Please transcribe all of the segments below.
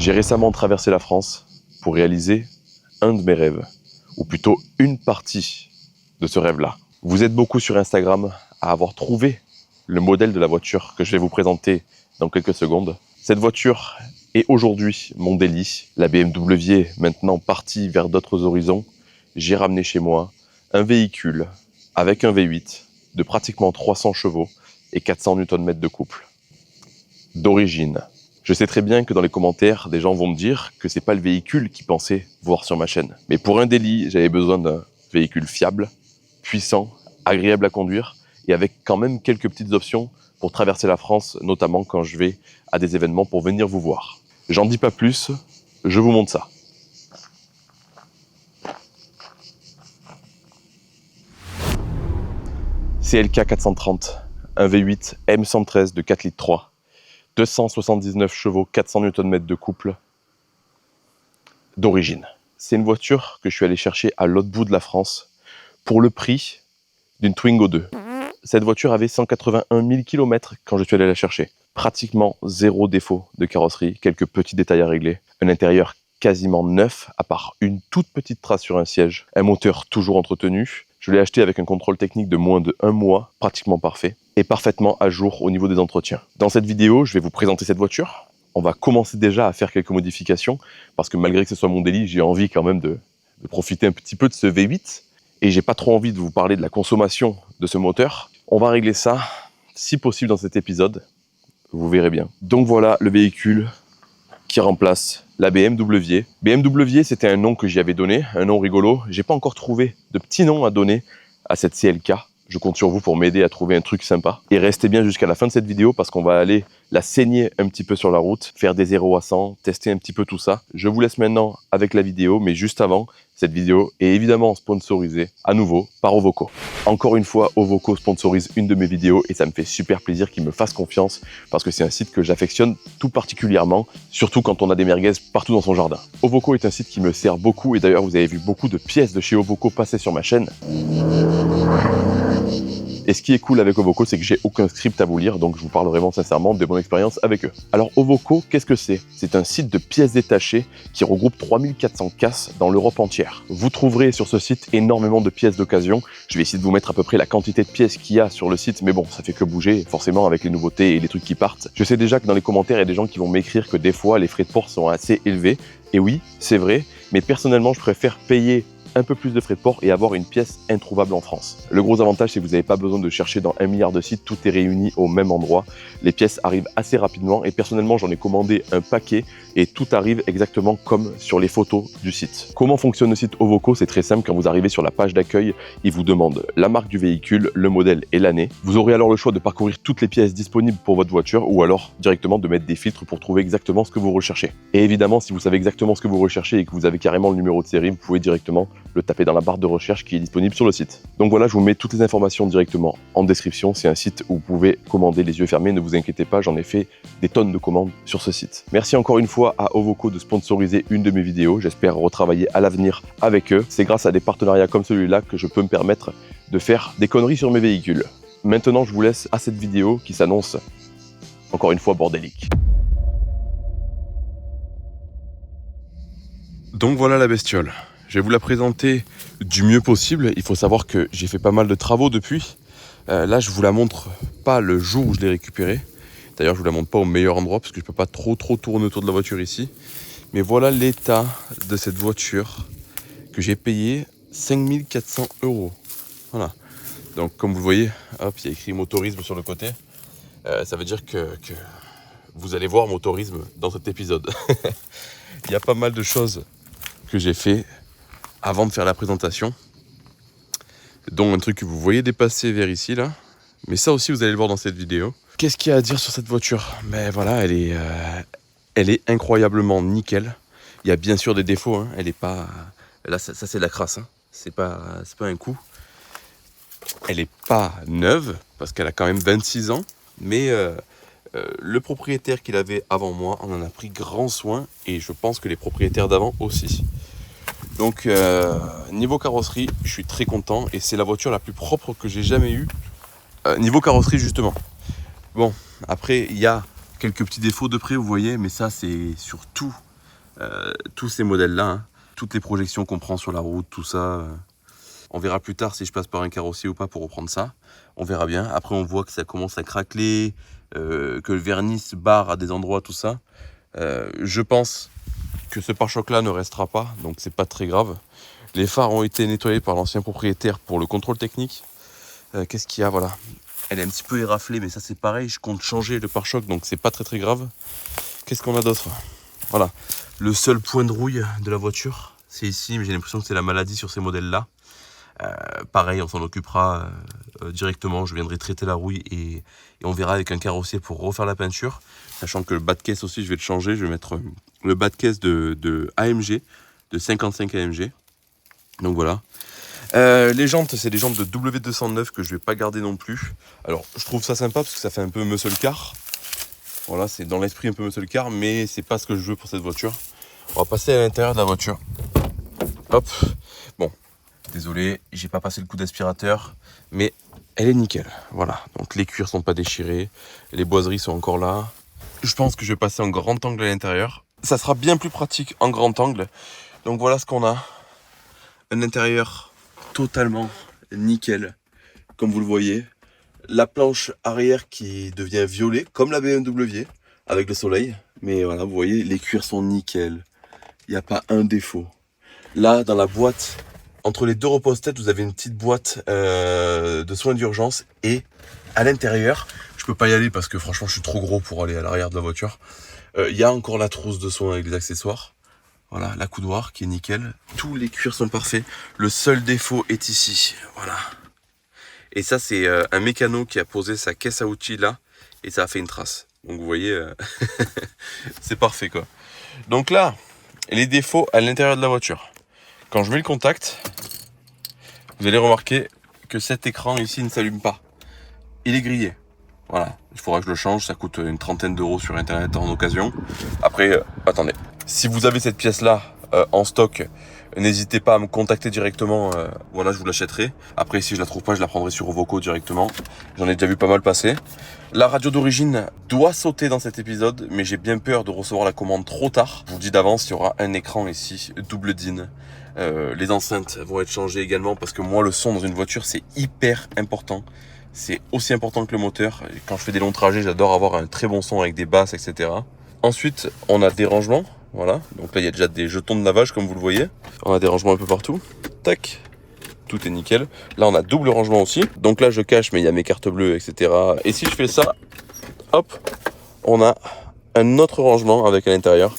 J'ai récemment traversé la France pour réaliser un de mes rêves, ou plutôt une partie de ce rêve-là. Vous êtes beaucoup sur Instagram à avoir trouvé le modèle de la voiture que je vais vous présenter dans quelques secondes. Cette voiture est aujourd'hui mon délit. La BMW maintenant partie vers d'autres horizons. J'ai ramené chez moi un véhicule avec un V8 de pratiquement 300 chevaux et 400 Nm de couple. D'origine. Je sais très bien que dans les commentaires, des gens vont me dire que c'est pas le véhicule qu'ils pensaient voir sur ma chaîne. Mais pour un délit, j'avais besoin d'un véhicule fiable, puissant, agréable à conduire et avec quand même quelques petites options pour traverser la France, notamment quand je vais à des événements pour venir vous voir. J'en dis pas plus, je vous montre ça. CLK 430, un V8 M113 de 4 litres 3, 279 chevaux, 400 Nm de couple, d'origine. C'est une voiture que je suis allé chercher à l'autre bout de la France pour le prix d'une Twingo 2. Cette voiture avait 181 000 km quand je suis allé la chercher. Pratiquement zéro défaut de carrosserie, quelques petits détails à régler, un intérieur quasiment neuf, à part une toute petite trace sur un siège, un moteur toujours entretenu. Je l'ai acheté avec un contrôle technique de moins de 1 mois, pratiquement parfait, et parfaitement à jour au niveau des entretiens. Dans cette vidéo, je vais vous présenter cette voiture. On va commencer déjà à faire quelques modifications, parce que malgré que ce soit mon délit, j'ai envie quand même de profiter un petit peu de ce V8, et j'ai pas trop envie de vous parler de la consommation de ce moteur. On va régler ça, si possible, dans cet épisode. Vous verrez bien. Donc voilà le véhicule qui remplace la BMW. BMW, c'était un nom que j'y avais donné, un nom rigolo. J'ai pas encore trouvé de petit nom à donner à cette CLK. Je compte sur vous pour m'aider à trouver un truc sympa. Et restez bien jusqu'à la fin de cette vidéo parce qu'on va aller la saigner un petit peu sur la route, faire des 0 à 100, tester un petit peu tout ça. Je vous laisse maintenant avec la vidéo, mais juste avant, cette vidéo est évidemment sponsorisée à nouveau par Ovoco. Encore une fois, Ovoco sponsorise une de mes vidéos et ça me fait super plaisir qu'ils me fassent confiance parce que c'est un site que j'affectionne tout particulièrement, surtout quand on a des merguez partout dans son jardin. Ovoco est un site qui me sert beaucoup et d'ailleurs vous avez vu beaucoup de pièces de chez Ovoco passer sur ma chaîne. Et ce qui est cool avec Ovoco, c'est que j'ai aucun script à vous lire, donc je vous parle vraiment sincèrement de mon expérience avec eux. Alors Ovoco, qu'est-ce que c'est? C'est un site de pièces détachées qui regroupe 3400 casses dans l'Europe entière. Vous trouverez sur ce site énormément de pièces d'occasion. Je vais essayer de vous mettre à peu près la quantité de pièces qu'il y a sur le site, mais bon, ça fait que bouger, forcément, avec les nouveautés et les trucs qui partent. Je sais déjà que dans les commentaires, il y a des gens qui vont m'écrire que des fois, les frais de port sont assez élevés. Et oui, c'est vrai, mais personnellement, je préfère payer un peu plus de frais de port et avoir une pièce introuvable en France. Le gros avantage, c'est que vous n'avez pas besoin de chercher dans 1 milliard de sites, tout est réuni au même endroit. Les pièces arrivent assez rapidement et personnellement, j'en ai commandé un paquet et tout arrive exactement comme sur les photos du site. Comment fonctionne le site Ovoco? C'est très simple, quand vous arrivez sur la page d'accueil, il vous demande la marque du véhicule, le modèle et l'année. Vous aurez alors le choix de parcourir toutes les pièces disponibles pour votre voiture ou alors directement de mettre des filtres pour trouver exactement ce que vous recherchez. Et évidemment, si vous savez exactement ce que vous recherchez et que vous avez carrément le numéro de série, vous pouvez directement le taper dans la barre de recherche qui est disponible sur le site. Donc voilà, je vous mets toutes les informations directement en description. C'est un site où vous pouvez commander les yeux fermés, ne vous inquiétez pas, j'en ai fait des tonnes de commandes sur ce site. Merci encore une fois à Ovoco de sponsoriser une de mes vidéos. J'espère retravailler à l'avenir avec eux. C'est grâce à des partenariats comme celui-là que je peux me permettre de faire des conneries sur mes véhicules. Maintenant, je vous laisse à cette vidéo qui s'annonce encore une fois bordélique. Donc voilà la bestiole. Je vais vous la présenter du mieux possible. Il faut savoir que j'ai fait pas mal de travaux depuis. Là, je vous la montre pas le jour où je l'ai récupérée. D'ailleurs, je vous la montre pas au meilleur endroit parce que je peux pas trop tourner autour de la voiture ici. Mais voilà l'état de cette voiture que j'ai payé 5 400 €. Voilà. Donc, comme vous voyez, hop, il y a écrit motorisme sur le côté. Ça veut dire que vous allez voir motorisme dans cet épisode. Il y a pas mal de choses que j'ai fait avant de faire la présentation, dont un truc que vous voyez dépasser vers ici là, mais ça aussi vous allez le voir dans cette vidéo. Qu'est-ce qu'il y a à dire sur cette voiture? Ben voilà, elle est incroyablement nickel. Il y a bien sûr des défauts, hein. Elle est pas, là ça c'est la crasse, hein. C'est pas un coup. Elle est pas neuve parce qu'elle a quand même 26 ans, mais le propriétaire qu'il avait avant moi en a pris grand soin et je pense que les propriétaires d'avant aussi. Donc niveau carrosserie, je suis très content et c'est la voiture la plus propre que j'ai jamais eue. Niveau carrosserie justement. Bon, après il y a quelques petits défauts de près, vous voyez, mais ça c'est surtout tous ces modèles-là, hein, toutes les projections qu'on prend sur la route, tout ça. On verra plus tard si je passe par un carrossier ou pas pour reprendre ça. On verra bien. Après, on voit que ça commence à craqueler, que le vernis se barre à des endroits, tout ça. Je pense que ce pare-choc-là ne restera pas, donc c'est pas très grave. Les phares ont été nettoyés par l'ancien propriétaire pour le contrôle technique. Qu'est-ce qu'il y a? Voilà. Elle est un petit peu éraflée, mais ça c'est pareil. Je compte changer le pare-choc, donc c'est pas très grave. Qu'est-ce qu'on a d'autre? Voilà. Le seul point de rouille de la voiture, c'est ici, mais j'ai l'impression que c'est la maladie sur ces modèles-là. Pareil, on s'en occupera directement. Je viendrai traiter la rouille et on verra avec un carrossier pour refaire la peinture. Sachant que le bas de caisse aussi, je vais le changer. Je vais mettre le bas de caisse de AMG, de 55 AMG. Donc voilà. Les jantes, c'est des jantes de W209 que je vais pas garder non plus. Alors, je trouve ça sympa parce que ça fait un peu muscle car. Voilà, c'est dans l'esprit un peu muscle car, mais c'est pas ce que je veux pour cette voiture. On va passer à l'intérieur de la voiture. Hop. Bon. Désolé, j'ai pas passé le coup d'aspirateur, mais elle est nickel. Voilà, donc les cuirs sont pas déchirés, les boiseries sont encore là. Je pense que je vais passer en grand angle à l'intérieur. Ça sera bien plus pratique en grand angle. Donc voilà ce qu'on a. Un intérieur totalement nickel, comme vous le voyez. La planche arrière qui devient violet, comme la BMW, avec le soleil. Mais voilà, vous voyez, les cuirs sont nickel. Il n'y a pas un défaut. Là, dans la boîte, entre les deux repose-tête, vous avez une petite boîte de soins d'urgence. Et à l'intérieur, je peux pas y aller parce que franchement, je suis trop gros pour aller à l'arrière de la voiture. Il y a encore la trousse de soins avec les accessoires. Voilà, la coudoir qui est nickel. Tous les cuirs sont parfaits. Le seul défaut est ici. Voilà. Et ça, c'est un mécano qui a posé sa caisse à outils là. Et ça a fait une trace. Donc vous voyez, c'est parfait quoi. Donc là, les défauts à l'intérieur de la voiture. Quand je mets le contact, vous allez remarquer que cet écran ici ne s'allume pas. Il est grillé. Voilà, il faudra que je le change, ça coûte une trentaine d'euros sur internet en occasion. Après, attendez, si vous avez cette pièce-là en stock, n'hésitez pas à me contacter directement, voilà, je vous l'achèterai. Après, si je la trouve pas, je la prendrai sur Ovoco directement. J'en ai déjà vu pas mal passer. La radio d'origine doit sauter dans cet épisode, mais j'ai bien peur de recevoir la commande trop tard. Je vous dis d'avance, il y aura un écran ici, double DIN. Les enceintes vont être changées également parce que moi, le son dans une voiture, c'est hyper important. C'est aussi important que le moteur. Quand je fais des longs trajets, j'adore avoir un très bon son avec des basses, etc. Ensuite, on a des rangements. Voilà. Donc là, il y a déjà des jetons de lavage, comme vous le voyez. On a des rangements un peu partout. Tac. Tout est nickel. Là, on a double rangement aussi. Donc là, je cache, mais il y a mes cartes bleues, etc. Et si je fais ça, hop, on a un autre rangement avec à l'intérieur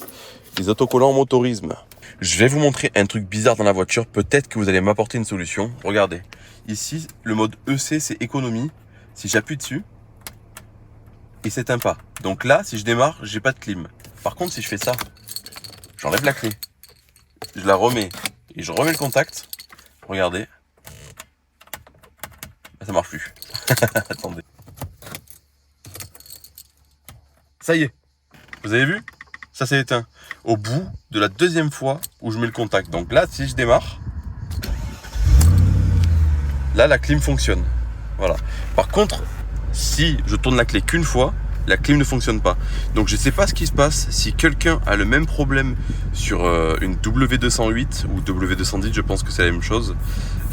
des autocollants motorisme. Je vais vous montrer un truc bizarre dans la voiture. Peut-être que vous allez m'apporter une solution. Regardez. Ici, le mode EC, c'est économie. Si j'appuie dessus, il s'éteint pas. Donc là, si je démarre, j'ai pas de clim. Par contre, si je fais ça, j'enlève la clé, je la remets et je remets le contact. Regardez. Ça marche plus. Attendez. Ça y est. Vous avez vu? Ça s'est éteint. Au bout de la deuxième fois où je mets le contact. Donc là, si je démarre, là, la clim fonctionne. Voilà. Par contre, si je tourne la clé qu'une fois, la clim ne fonctionne pas. Donc je ne sais pas ce qui se passe. Si quelqu'un a le même problème sur une W208 ou W210, je pense que c'est la même chose.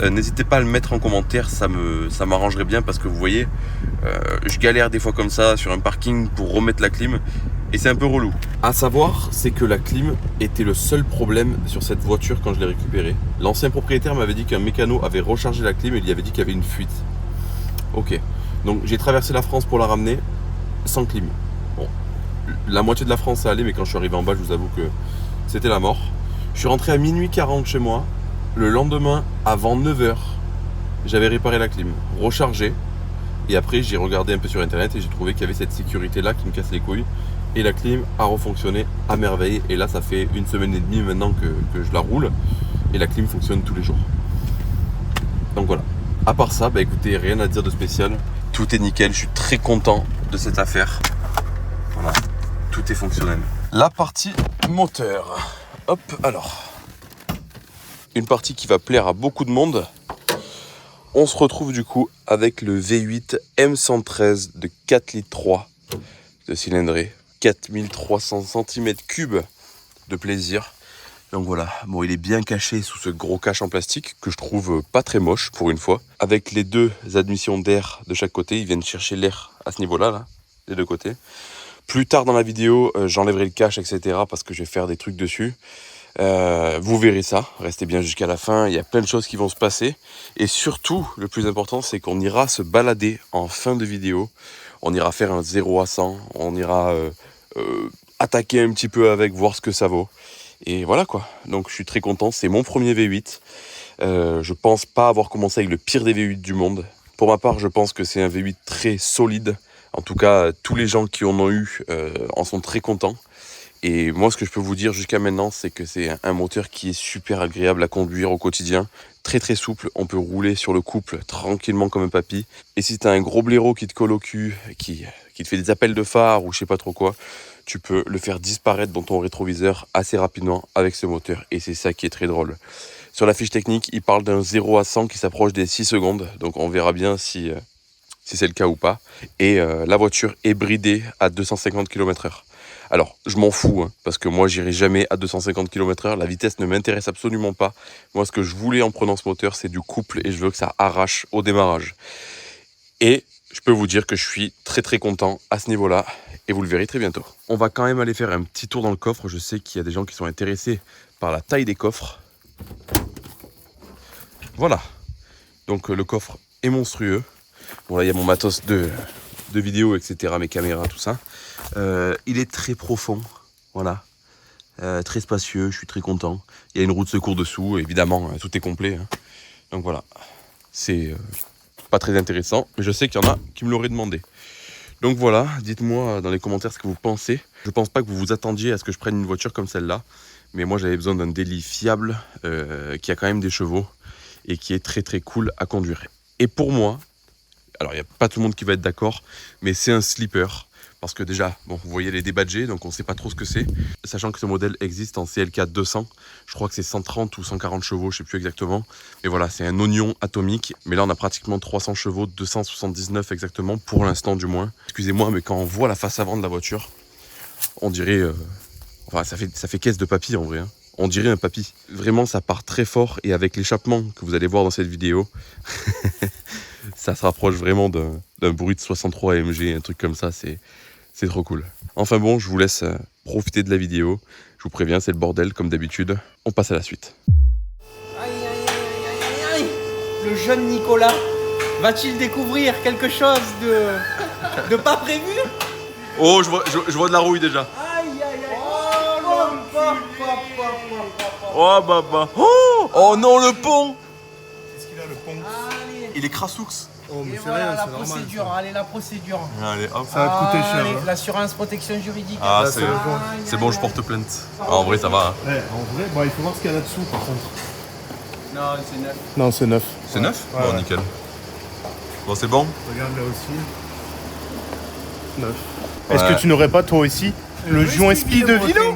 N'hésitez pas à le mettre en commentaire, ça m'arrangerait bien parce que vous voyez, je galère des fois comme ça sur un parking pour remettre la clim et c'est un peu relou. À savoir, c'est que la clim était le seul problème sur cette voiture quand je l'ai récupérée. L'ancien propriétaire m'avait dit qu'un mécano avait rechargé la clim et il lui avait dit qu'il y avait une fuite. Ok, donc j'ai traversé la France pour la ramener sans clim. Bon, la moitié de la France ça allait, mais quand je suis arrivé en bas, je vous avoue que c'était la mort. Je suis rentré à minuit 40 chez moi. Le lendemain, avant 9h, j'avais réparé la clim, rechargé. Et après, j'ai regardé un peu sur internet et j'ai trouvé qu'il y avait cette sécurité-là qui me casse les couilles. Et la clim a refonctionné à merveille. Et là, ça fait 1 semaine et demie maintenant que je la roule. Et la clim fonctionne tous les jours. Donc voilà. À part ça, bah écoutez, rien à dire de spécial. Tout est nickel, je suis très content de cette affaire. Voilà, tout est fonctionnel. La partie moteur. Hop, alors. Une partie qui va plaire à beaucoup de monde. On se retrouve du coup avec le V8 M113 de 4,3 litres de cylindrée. 4300 cm3 de plaisir. Donc voilà, bon, il est bien caché sous ce gros cache en plastique que je trouve pas très moche pour une fois. Avec les deux admissions d'air de chaque côté, ils viennent chercher l'air à ce niveau-là, là, des deux côtés. Plus tard dans la vidéo, j'enlèverai le cache, etc. parce que je vais faire des trucs dessus. Vous verrez ça, restez bien jusqu'à la fin, il y a plein de choses qui vont se passer. Et surtout, le plus important, c'est qu'on ira se balader en fin de vidéo. On ira faire un 0 à 100, on ira attaquer un petit peu avec, voir ce que ça vaut. Et voilà quoi, donc je suis très content, c'est mon premier V8. Je pense pas avoir commencé avec le pire des V8 du monde. Pour ma part, je pense que c'est un V8 très solide. En tout cas, tous les gens qui en ont eu en sont très contents. Et moi, ce que je peux vous dire jusqu'à maintenant, c'est que c'est un moteur qui est super agréable à conduire au quotidien. Très très souple, on peut rouler sur le couple tranquillement comme un papy. Et si t'as un gros blaireau qui te colle au cul, qui te fait des appels de phare ou je sais pas trop quoi, tu peux le faire disparaître dans ton rétroviseur assez rapidement avec ce moteur. Et c'est ça qui est très drôle. Sur la fiche technique, il parle d'un 0 à 100 qui s'approche des 6 secondes. Donc on verra bien si c'est le cas ou pas. Et la voiture est bridée à 250 km/h. Alors, je m'en fous, hein, parce que moi, j'irai jamais à 250 km/h. La vitesse ne m'intéresse absolument pas. Moi, ce que je voulais en prenant ce moteur, c'est du couple et je veux que ça arrache au démarrage. Et je peux vous dire que je suis très très content à ce niveau-là et vous le verrez très bientôt. On va quand même aller faire un petit tour dans le coffre. Je sais qu'il y a des gens qui sont intéressés par la taille des coffres. Voilà. Donc, le coffre est monstrueux. Bon, là, il y a mon matos de vidéo, etc., mes caméras, tout ça. Il est très profond, voilà, très spacieux, je suis très content. Il y a une roue de secours dessous, évidemment, tout est complet. Hein. Donc voilà, c'est pas très intéressant, mais je sais qu'il y en a qui me l'auraient demandé. Donc voilà, dites-moi dans les commentaires ce que vous pensez. Je pense pas que vous vous attendiez à ce que je prenne une voiture comme celle-là, mais moi j'avais besoin d'un délit fiable, qui a quand même des chevaux, et qui est très très cool à conduire. Et pour moi, alors il n'y a pas tout le monde qui va être d'accord, mais c'est un sleeper. Parce que déjà, bon, vous voyez les débadgés, donc on ne sait pas trop ce que c'est. Sachant que ce modèle existe en CLK 200, je crois que c'est 130 ou 140 chevaux, je ne sais plus exactement. Mais voilà, c'est un oignon atomique. Mais là, on a pratiquement 300 chevaux, 279 exactement, pour l'instant du moins. Excusez-moi, mais quand on voit la face avant de la voiture, on dirait... Enfin, ça fait caisse de papy en vrai. Hein. On dirait un papy. Vraiment, ça part très fort. Et avec l'échappement que vous allez voir dans cette vidéo, ça se rapproche vraiment d'un bruit de 63 AMG, un truc comme ça, c'est trop cool. Enfin bon, je vous laisse profiter de la vidéo. Je vous préviens, c'est le bordel comme d'habitude. On passe à la suite. Aïe, aïe, aïe, aïe, aïe, aïe. Le jeune Nicolas va-t-il découvrir quelque chose de pas prévu? Oh, je vois de la rouille déjà. Aïe, aïe, aïe. Oh, Oh, bah. Oh non, le pont. Qu'est-ce qu'il a le pont? Allez. Il est crassous. Oh mais Et c'est voilà rien, la c'est normal. procédure, Ça. allez la procédure. Allez, hop. Ça va coûter cher. Allez, Hein. l'assurance protection juridique. Ah, Là, c'est bon. c'est bon, je porte plainte. Ah, en vrai, ça va. Hein. Ouais, en vrai, bon, il faut voir ce qu'il y a là-dessous par contre. Non, c'est neuf. Non, c'est neuf. C'est neuf? Ouais, Bon, ouais. nickel. Bon, c'est bon? Regarde là aussi. Neuf. Ouais. Est-ce que tu n'aurais pas toi aussi le joint speed de Vilo?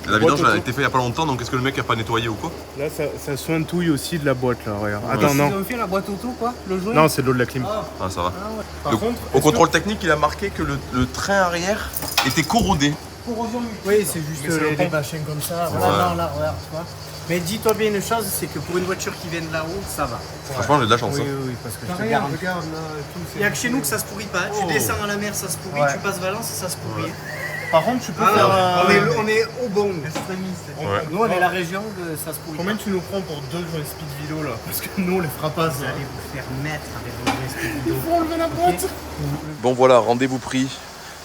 La vidange, vidange elle a a été faite il y a pas longtemps, donc est-ce que le mec a pas nettoyé ou quoi? Là, ça sointouille aussi de la boîte là, regarde. Ils Attends, non. ont fait la boîte auto quoi? Le joint? Non, c'est de l'eau de la clim. Ah, ça va. Par Donc, contre, au contrôle technique, il a marqué que le train arrière était corrodé. Corrosion multiple. Oui, c'est juste Mais c'est le les pont. bachins comme ça. Ouais. Voilà, non, là, regarde, tu vois. Mais dis-toi bien une chose, c'est que pour une voiture qui vient de là-haut, ça va. Franchement, j'ai de la chance. oui, hein. oui, parce que je te Regarde, garantis. regarde là, tout. Il n'y a que chez nous que ça se pourrit pas. Tu Oh. descends à la mer, ça se pourrit. Ouais. Tu passes Valence, ça se pourrit. Par contre, tu peux Ah, faire. on est au bon. Extrémiste. Ouais. Nous, on est la région de ça se pourrit. Combien tu nous prends pour 2 joints speed Vilo là? Parce que nous on les fera pas. Vous allez vous faire mettre avec vos gestes. faut enlever la boîte. Bon, voilà, rendez-vous pris.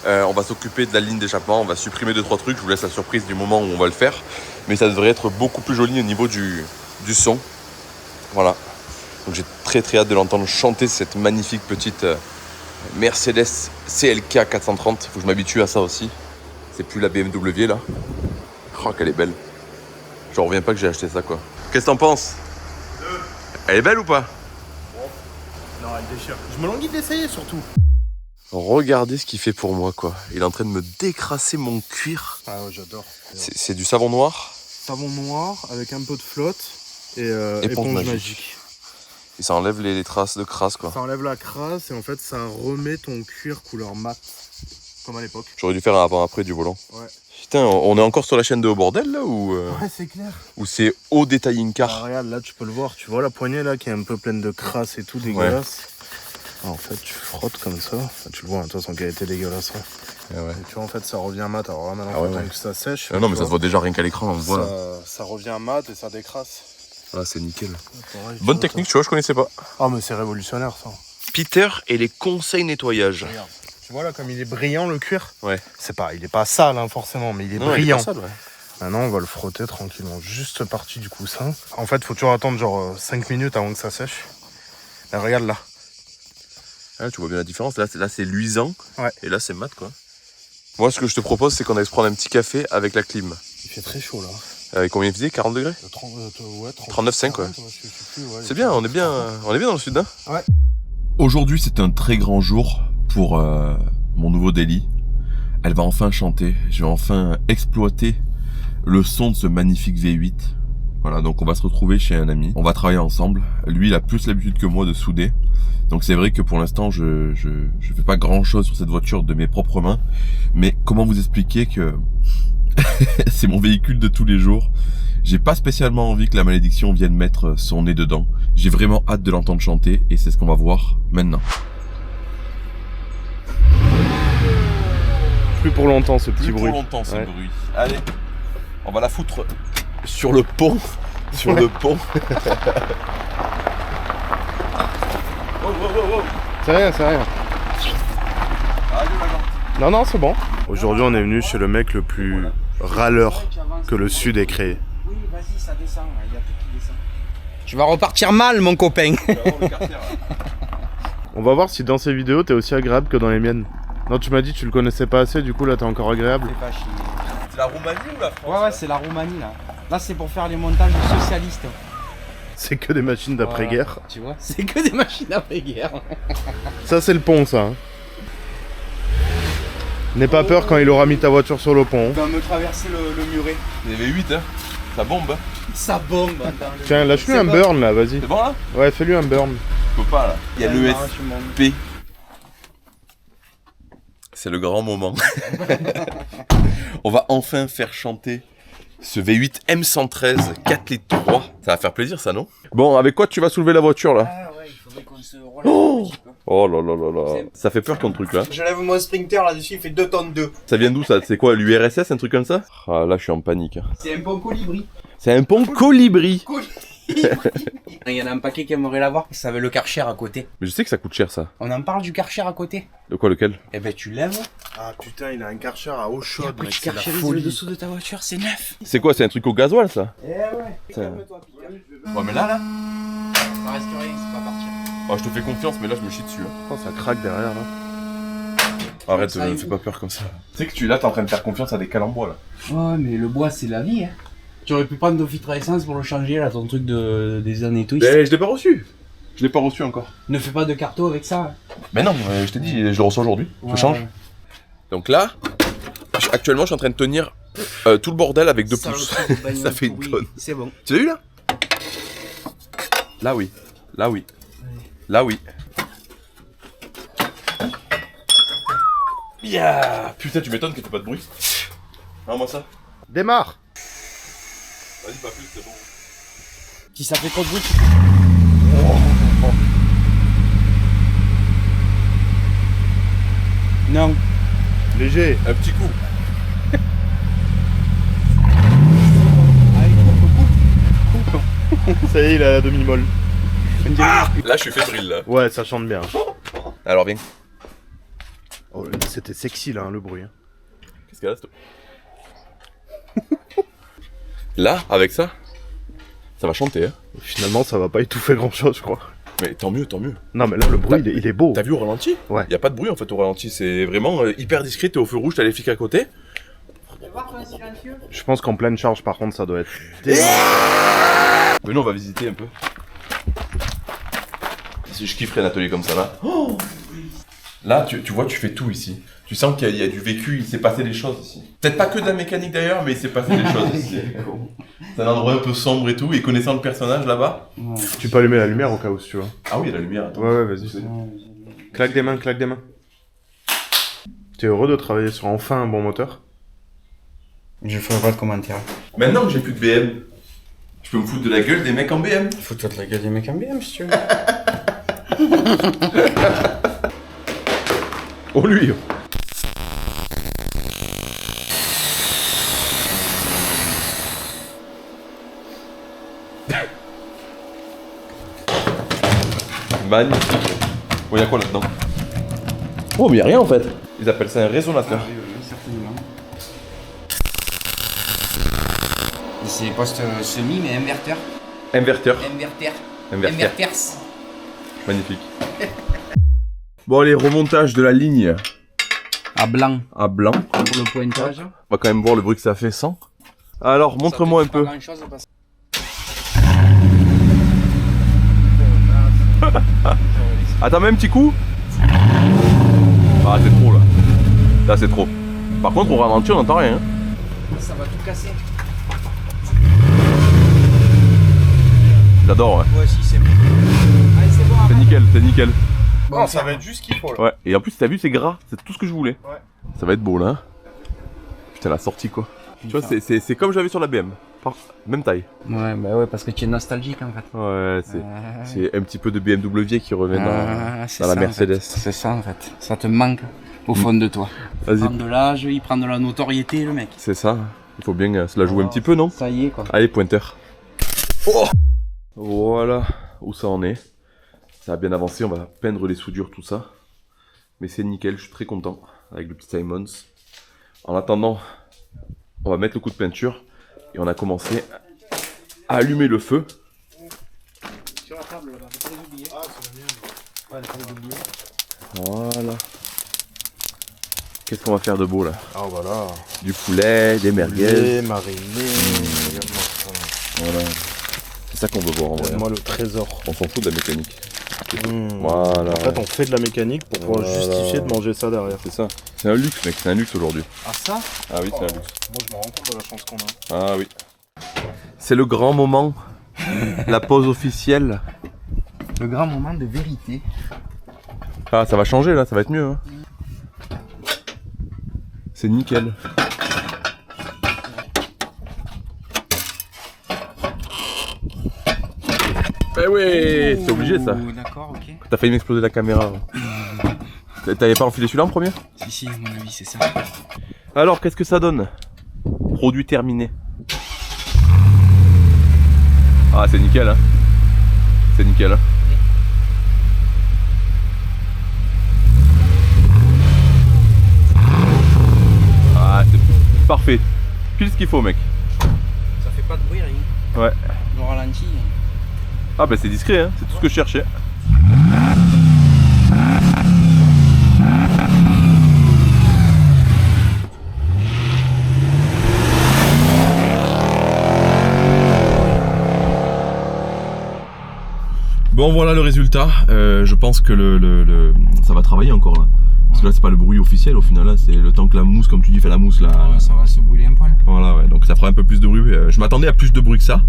On va s'occuper de la ligne d'échappement. On va supprimer 2-3 trucs. Je vous laisse la surprise du moment où on va le faire. Mais ça devrait être beaucoup plus joli au niveau du son. Voilà. Donc j'ai très très hâte de l'entendre chanter cette magnifique petite Mercedes CLK 430. Faut que je m'habitue à ça aussi. C'est plus la BMW là. Oh qu'elle est belle. Je reviens pas que j'ai acheté ça quoi. Qu'est-ce que t'en penses? Elle est belle ou pas? Non, elle déchire. Je me languis d'essayer surtout. Regardez ce qu'il fait pour moi quoi. Il est en train de me décrasser mon cuir. Ah ouais, j'adore. C'est du savon noir. Savon noir avec un peu de flotte et Éponge éponge magique. magique. Et ça enlève les traces de crasse quoi. Ça enlève la crasse et en fait ça remet ton cuir couleur mat. comme à l'époque. J'aurais dû faire un avant-après du volant. Ouais. Putain, on est encore sur la chaîne de Haut Bordel là ou Ouais, c'est clair. ou c'est Haut Détailling Ah, Car? regarde, là, tu peux le voir. Tu vois la poignée là qui est un peu pleine de crasse et tout, dégueulasse. Ah, en fait, tu frottes comme ça. Enfin, tu le vois, hein, de toute façon, qu'elle était dégueulasse. Ouais. Ouais. Et tu vois, en fait, ça revient mat. Alors là, maintenant, Ah ouais, faut ouais. que ça sèche. Ah non, mais tu ça se voit déjà rien qu'à l'écran, on voit là. ça revient mat et ça décrasse. Ah, c'est nickel. Pareil, tu Bonne vois, technique, tu vois, je connaissais pas. Ah, mais c'est révolutionnaire ça. Peter et les conseils nettoyage. Regarde. Tu vois là, comme il est brillant le cuir. Ouais. Il est pas sale hein, forcément, mais il est Non, il est brillant. pas sale, ouais. Maintenant, on va le frotter tranquillement, juste partie du coussin. En fait, faut toujours attendre genre 5 minutes avant que ça sèche. Et regarde là. Ah, tu vois bien la différence. Là, c'est luisant. Ouais. Et là, c'est mat, quoi. Moi, ce que je te propose, c'est qu'on aille se prendre un petit café avec la clim. Il fait très chaud là. Combien il faisait? 40 degrés? 39,5, ouais. C'est bien, on est bien dans le sud, hein? Ouais. Aujourd'hui, c'est un très grand jour pour mon nouveau Daily. Elle va enfin chanter. Je vais enfin exploiter le son de ce magnifique V8. Voilà, donc on va se retrouver chez un ami. On va travailler ensemble. Lui, il a plus l'habitude que moi de souder. Donc c'est vrai que pour l'instant, je fais pas grand chose sur cette voiture de mes propres mains. Mais comment vous expliquer que c'est mon véhicule de tous les jours. J'ai pas spécialement envie que la malédiction vienne mettre son nez dedans. J'ai vraiment hâte de l'entendre chanter et c'est ce qu'on va voir maintenant. Plus pour longtemps ce petit Plus bruit. pour longtemps ce Ouais. bruit. Allez, on va la foutre sur le pont. Sur le pont. C'est rien, c'est rien. Non, c'est bon. Aujourd'hui, on est venu chez le mec le plus râleur que le Sud ait créé. Oui, vas-y, ça descend, il y a tout qui descend. Tu vas repartir mal, mon copain. On va voir si dans ces vidéos, t'es aussi agréable que dans les miennes. Non, tu m'as dit que tu le connaissais pas assez, du coup là, t'es encore agréable. C'est pas chier. C'est la Roumanie ou la France? Ouais, c'est la Roumanie là. Là, c'est pour faire les montages socialistes. C'est que des machines d'après-guerre. Tu vois, c'est que des machines après-guerre. Ça, c'est le pont, ça. hein. N'aie pas peur quand il aura mis ta voiture sur le pont. On va me traverser le muret. Les V8, hein. Ça bombe. Hein. Ça bombe dans le... Tiens, lâche-lui C'est un bon. burn là, vas-y. C'est bon là? Ouais, fais-lui un burn. Je peux pas là. Il y a Ouais, l'ESP. C'est le grand moment. On va enfin faire chanter ce V8 M113 4 litres 3. Ça va faire plaisir ça, non? Bon, avec quoi tu vas soulever la voiture là? Ah ouais, il faudrait qu'on se relève un petit peu. Oh là là là là. Ça fait peur ton truc là. Je lève mon sprinter là-dessus, il fait 2 tonnes 2. Ça vient d'où ça? C'est quoi, l'URSS, un truc comme ça? Ah là je suis en panique. C'est un bon colibri. C'est un pont colibri. Il y en a un paquet qui aimerait l'avoir, ça avait le Karcher à côté. Mais je sais que ça coûte cher ça. On en parle du Karcher à côté. De quoi, lequel? Eh ben tu lèves, Ah putain, il a un Karcher à eau et chaude, après mec, tu c'est la karcherises le folie. dessous de ta voiture, c'est neuf. C'est quoi, c'est un truc au gasoil ça? Eh ouais, calme-toi Peter. Ouais mais là Ça reste rien, c'est pas partir. Oh, je te fais confiance mais là je me chie dessus. Hein. Oh, ça craque derrière là. Arrête, Ça me y fais est. pas peur comme ça. Tu sais que là t'es en train de faire confiance à des calembois là. Ouais, mais le bois c'est la vie, hein. Tu aurais pu prendre ton filtre à essence pour le changer là, ton truc des années twist. Mais je l'ai pas reçu. Je l'ai pas reçu encore. Ne fais pas de carto avec ça. Mais non, je t'ai dit, je le reçois aujourd'hui. Je change. Donc là, actuellement je suis en train de tenir tout le bordel avec 2 pouces. Ça fait une tonne. C'est bon. Tu l'as eu là? Là oui. Là oui. Là oui. Yeah. Putain, tu m'étonnes que t'aies pas de bruit. Ah, moi ça. Démarre. Vas-y, pas plus, c'est bon. Si ça fait trop de bruit. Non. Léger. Un petit coup. Ça y est, il a la demi-molle. Là, je suis fébrile là. Ouais, ça chante bien. Alors, viens. Oh, c'était sexy là, hein, le bruit. hein. Qu'est-ce qu'il y a là, Là, avec ça, ça va chanter, hein. Finalement, ça va pas étouffer grand-chose, je crois. Mais tant mieux, tant mieux. Non, mais là, le bruit, il est beau. T'as vu au ralenti? Ouais. Y a pas de bruit en fait au ralenti, c'est vraiment hyper discret, t'es au feu rouge, t'as les flics à côté. Je pense qu'en pleine charge, par contre, ça doit être... Mais nous on va visiter un peu. Si je kifferais un atelier comme ça là. Oh là tu vois, tu fais tout ici. Tu sens qu'il y a du vécu, il s'est passé des choses ici. Peut-être pas que de la mécanique d'ailleurs, mais il s'est passé des choses ici. C'est un endroit un peu sombre et tout, et connaissant le personnage là-bas. Tu peux allumer la lumière au cas où, si tu veux. Ah oui, il y a la lumière, attends. Ouais, vas-y. Claque des mains, claque des mains. T'es heureux de travailler sur enfin un bon moteur? Je ferai pas de commentaires. Maintenant que j'ai plus de BM, je peux me foutre de la gueule des mecs en BM. Fous-toi de la gueule des mecs en BM si tu veux. Oh lui. Magnifique. Oh, y'a quoi là-dedans? Oh, mais y'a rien en fait. Ils appellent ça un résonateur. Ah, oui, certainement. C'est poste semi mais inverteur. Inverteur. Inverter. Inverter. Inverters. Magnifique. Bon, allez, remontage de la ligne À blanc. à blanc. Pour le pointage. On va quand même voir le bruit que ça fait sans. Alors, montre-moi un peu. Attends, même un petit coup. Ah, c'est trop là. Là, c'est trop. Par contre, au ralenti, on n'entend rien. Hein. Ça va tout casser. J'adore, ouais. Moi aussi, c'est bon. Allez, c'est bon. C'est nickel, c'est nickel. Bon, ça va être juste ce qu'il faut là. Ouais, et en plus, t'as vu, c'est gras. C'est tout ce que je voulais. Ouais. Ça va être beau là. Hein. Putain, la sortie quoi. Tu vois, c'est comme j'avais sur la BM. Même taille. Ouais, bah ouais, parce que tu es nostalgique en fait. Ouais, c'est un petit peu de BMW qui revient dans la Mercedes. C'est ça en fait. Ça te manque au fond de toi. Il prend de l'âge, il prend de la notoriété le mec. C'est ça. Il faut bien se la jouer un petit peu, non? Ça y est quoi. Allez, pointeur. Oh, voilà où ça en est. Ça a bien avancé, on va peindre les soudures, tout ça. Mais c'est nickel, je suis très content avec le petit Simons. En attendant, on va mettre le coup de peinture et on a commencé à allumer le feu. Sur la table là-bas, faut pas les oublier. Ah, c'est la mienne. Ouais, faut les oublier. Voilà. Qu'est-ce qu'on va faire de beau là? Ah voilà. Du poulet, des merguez. Les marinés. Voilà. C'est ça qu'on veut voir en vrai. Moi le trésor. On s'en fout de la mécanique. Voilà. En fait, on fait de la mécanique pour pouvoir justifier de manger ça derrière. C'est ça. C'est un luxe, mec. C'est un luxe aujourd'hui. Ah ça? Ah oui, c'est un luxe. Moi, je me rends compte de la chance qu'on a. Ah oui. C'est le grand moment. La pause officielle. Le grand moment de vérité. Ah, ça va changer là. Ça va être mieux. Hein. C'est nickel. Eh ouais, c'est obligé ça. D'accord, ok. T'as failli m'exploser la caméra. T'avais pas enfilé celui-là en premier? Si, à mon avis, c'est ça. Alors, qu'est-ce que ça donne? Produit terminé. Ah, c'est nickel, hein. C'est nickel, hein. Ah, c'est parfait. Pile ce qu'il faut, mec. Ça fait pas de bruit, rien. Ouais. Le ralenti. Ah, bah c'est discret, hein. C'est tout ce que je cherchais. Bon, voilà le résultat. Je pense que ça va travailler encore là. Parce que là, c'est pas le bruit officiel au final. Là, c'est le temps que la mousse, comme tu dis, fait la mousse là. Ouais, ça va se brûler un poil. Voilà, ouais. Donc ça fera un peu plus de bruit. Je m'attendais à plus de bruit que ça.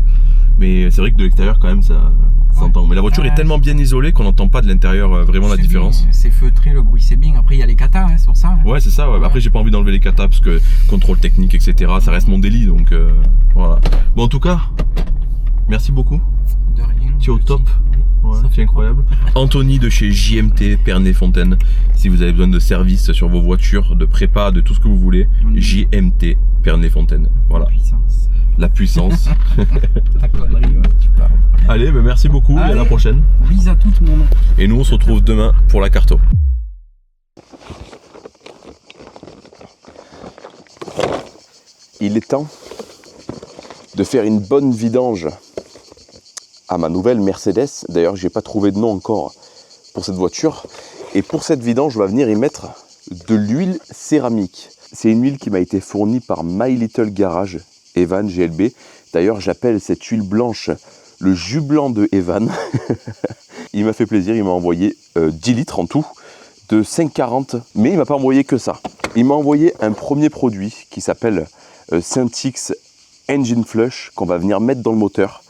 Mais c'est vrai que de l'extérieur, quand même, ça s'entend. Mais la voiture est tellement bien isolée qu'on n'entend pas de l'intérieur vraiment la différence. C'est feutré, le bruit c'est bien. Après, il y a les katas, hein, c'est pour ça. Hein. Ouais, c'est ça. Ouais. Après, j'ai pas envie d'enlever les katas parce que contrôle technique, etc. Ça reste mon délit. Donc voilà. Bon, en tout cas, merci beaucoup. De rien. Tu es au top. Ouais, c'est incroyable. Anthony de chez JMT Pernay-Fontaine. Si vous avez besoin de services sur vos voitures, de prépa, de tout ce que vous voulez, JMT Pernay-Fontaine. Voilà. La puissance. La connerie, ouais, tu parles. Allez, bah merci beaucoup et à la prochaine. Bise à tout le monde. Et nous, on se retrouve demain pour la carto. Il est temps de faire une bonne vidange à ma nouvelle Mercedes. D'ailleurs, j'ai pas trouvé de nom encore pour cette voiture. Et pour cette vidange, je vais venir y mettre de l'huile céramique. C'est une huile qui m'a été fournie par My Little Garage, Evan GLB. D'ailleurs, j'appelle cette huile blanche le jus blanc de Evan. Il m'a fait plaisir, il m'a envoyé 10 litres en tout, de 5,40. Mais il m'a pas envoyé que ça. Il m'a envoyé un premier produit qui s'appelle Syntix Engine Flush, qu'on va venir mettre dans le moteur.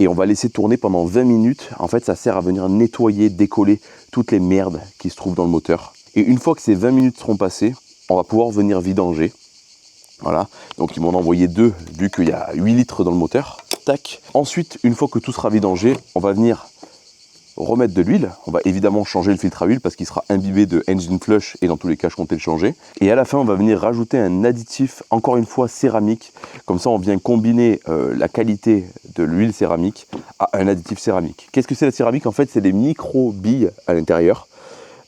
Et on va laisser tourner pendant 20 minutes. En fait, ça sert à venir nettoyer, décoller toutes les merdes qui se trouvent dans le moteur. Et une fois que ces 20 minutes seront passées, on va pouvoir venir vidanger. Voilà, donc ils m'en ont envoyé 2 vu qu'il y a 8 litres dans le moteur. Tac. Ensuite, une fois que tout sera vidangé, on va venir remettre de l'huile. On va évidemment changer le filtre à huile parce qu'il sera imbibé de engine flush et dans tous les cas je comptais le changer. Et à la fin on va venir rajouter un additif, encore une fois céramique. Comme ça on vient combiner la qualité de l'huile céramique à un additif céramique. Qu'est-ce que c'est la céramique? En fait c'est des micro-billes à l'intérieur.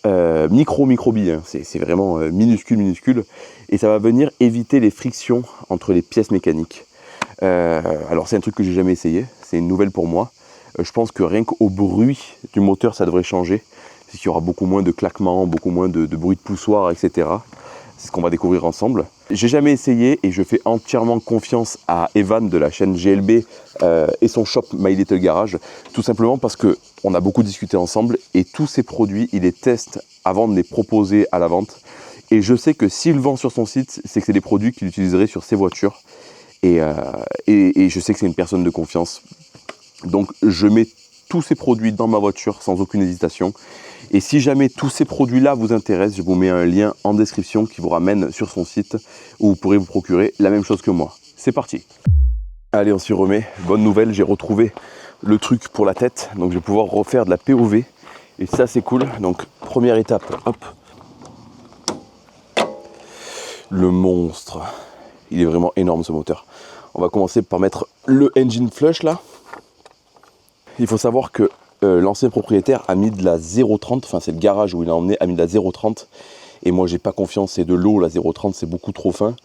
Micro-billes, hein. C'est vraiment minuscule. Et ça va venir éviter les frictions entre les pièces mécaniques. Alors c'est un truc que j'ai jamais essayé, c'est une nouvelle pour moi. Je pense que rien qu'au bruit du moteur, ça devrait changer. C'est qu'il y aura beaucoup moins de claquements, beaucoup moins de bruit de poussoir, etc. C'est ce qu'on va découvrir ensemble. J'ai jamais essayé et je fais entièrement confiance à Evan de la chaîne GLB et son shop My Little Garage. Tout simplement parce qu'on a beaucoup discuté ensemble et tous ces produits, il les teste avant de les proposer à la vente. Et je sais que s'il vend sur son site, c'est que c'est des produits qu'il utiliserait sur ses voitures. Et je sais que c'est une personne de confiance. Donc je mets tous ces produits dans ma voiture sans aucune hésitation. Et si jamais tous ces produits-là vous intéressent, je vous mets un lien en description qui vous ramène sur son site où vous pourrez vous procurer la même chose que moi. C'est parti. Allez, on s'y remet. Bonne nouvelle, j'ai retrouvé le truc pour la tête. Donc je vais pouvoir refaire de la POV. Et ça c'est cool. Donc première étape, hop. Le monstre. Il est vraiment énorme ce moteur. On va commencer par mettre le engine flush là. Il faut savoir que l'ancien propriétaire a mis de la 0,30, enfin c'est le garage où il a emmené, a mis de la 0,30. Et moi j'ai pas confiance, c'est de l'eau, la 0,30 c'est beaucoup trop fin.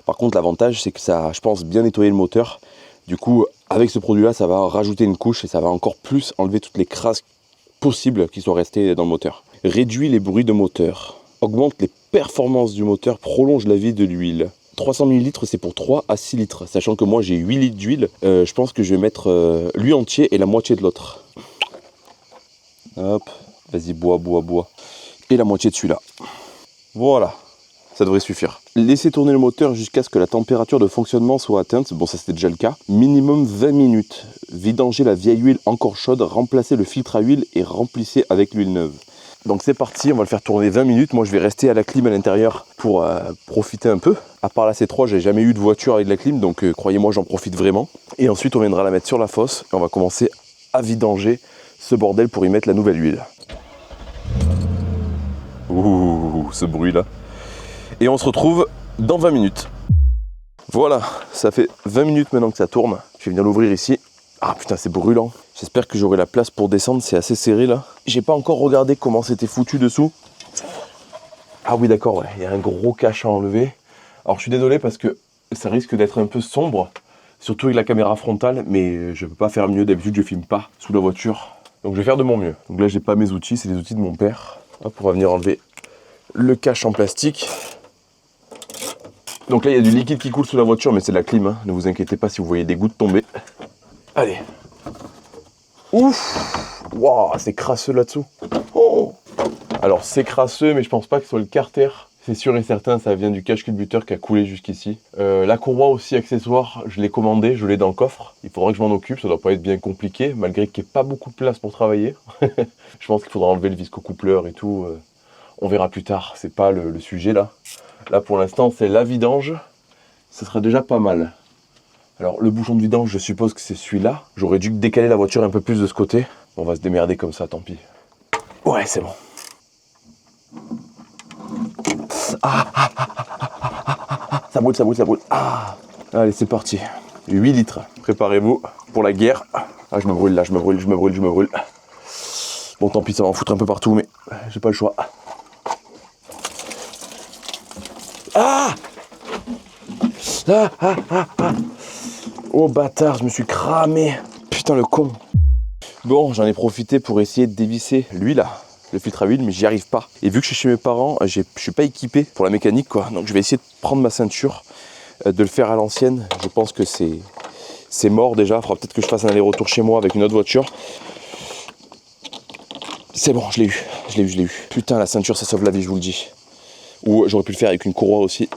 Par contre l'avantage c'est que ça a, je pense, bien nettoyé le moteur. Du coup avec ce produit là ça va rajouter une couche et ça va encore plus enlever toutes les crasses possibles qui sont restées dans le moteur. Réduit les bruits de moteur, augmente les performances du moteur, prolonge la vie de l'huile. 300 ml c'est pour 3 à 6 litres, sachant que moi j'ai 8 litres d'huile, je pense que je vais mettre lui entier et la moitié de l'autre. Hop, vas-y bois. Et la moitié de celui-là. Voilà, ça devrait suffire. Laissez tourner le moteur jusqu'à ce que la température de fonctionnement soit atteinte, bon ça c'était déjà le cas. Minimum 20 minutes, vidangez la vieille huile encore chaude, remplacez le filtre à huile et remplissez avec l'huile neuve. Donc c'est parti, on va le faire tourner 20 minutes. Moi je vais rester à la clim à l'intérieur pour profiter un peu. À part la C3, j'ai jamais eu de voiture avec de la clim, donc croyez-moi j'en profite vraiment. Et ensuite on viendra la mettre sur la fosse et on va commencer à vidanger ce bordel pour y mettre la nouvelle huile. Ouh, ce bruit là. Et on se retrouve dans 20 minutes. Voilà, ça fait 20 minutes maintenant que ça tourne. Je vais venir l'ouvrir ici. Ah putain, c'est brûlant. J'espère que j'aurai la place pour descendre, c'est assez serré là. J'ai pas encore regardé comment c'était foutu dessous. Ah oui d'accord, ouais, il y a un gros cache à enlever. Alors je suis désolé parce que ça risque d'être un peu sombre, surtout avec la caméra frontale, mais je peux pas faire mieux, d'habitude je filme pas sous la voiture. Donc je vais faire de mon mieux. Donc là j'ai pas mes outils, c'est les outils de mon père. Hop, on va venir enlever le cache en plastique. Donc là il y a du liquide qui coule sous la voiture, mais c'est de la clim, hein. Ne vous inquiétez pas si vous voyez des gouttes tomber. Allez. Ouf. Waouh, c'est crasseux là-dessous. Oh. Alors c'est crasseux, mais je pense pas que ce soit le carter. C'est sûr et certain, ça vient du cache culbuteur qui a coulé jusqu'ici. La courroie aussi accessoire, je l'ai commandée, je l'ai dans le coffre. Il faudra que je m'en occupe, ça doit pas être bien compliqué, malgré qu'il n'y ait pas beaucoup de place pour travailler. Je pense qu'il faudra enlever le visco-coupleur et tout. On verra plus tard, c'est pas le sujet là. Là pour l'instant c'est la vidange, ce serait déjà pas mal. Alors le bouchon de vidange, je suppose que c'est celui-là. J'aurais dû décaler la voiture un peu plus de ce côté. On va se démerder comme ça, tant pis. Ouais, c'est bon. Ça brûle. Ah. Allez, c'est parti. 8 litres. Préparez-vous pour la guerre. Ah, je me brûle là, je me brûle. Bon, tant pis, ça va en foutre un peu partout, mais j'ai pas le choix. Ah. Oh bâtard, je me suis cramé. Putain le con. Bon, j'en ai profité pour essayer de dévisser l'huile, le filtre à huile, mais j'y arrive pas. Et vu que je suis chez mes parents, je suis pas équipé pour la mécanique quoi. Donc je vais essayer de prendre ma ceinture, de le faire à l'ancienne. Je pense que c'est mort déjà. Il faudra peut-être que je fasse un aller-retour chez moi avec une autre voiture. C'est bon, je l'ai eu. Putain, la ceinture ça sauve la vie, je vous le dis. Ou j'aurais pu le faire avec une courroie aussi.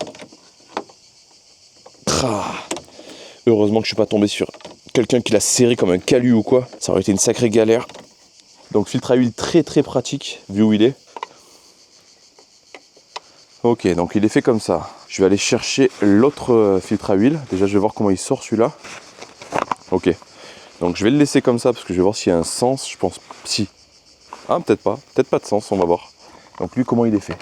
Heureusement que je suis pas tombé sur quelqu'un qui l'a serré comme un calu ou quoi. Ça aurait été une sacrée galère. Donc filtre à huile très très pratique vu où il est. Ok, donc il est fait comme ça. Je vais aller chercher l'autre filtre à huile. Déjà, je vais voir comment il sort celui-là. Ok, donc je vais le laisser comme ça parce que je vais voir s'il y a un sens. Je pense si. Ah, peut-être pas de sens, on va voir. Donc lui, comment il est fait?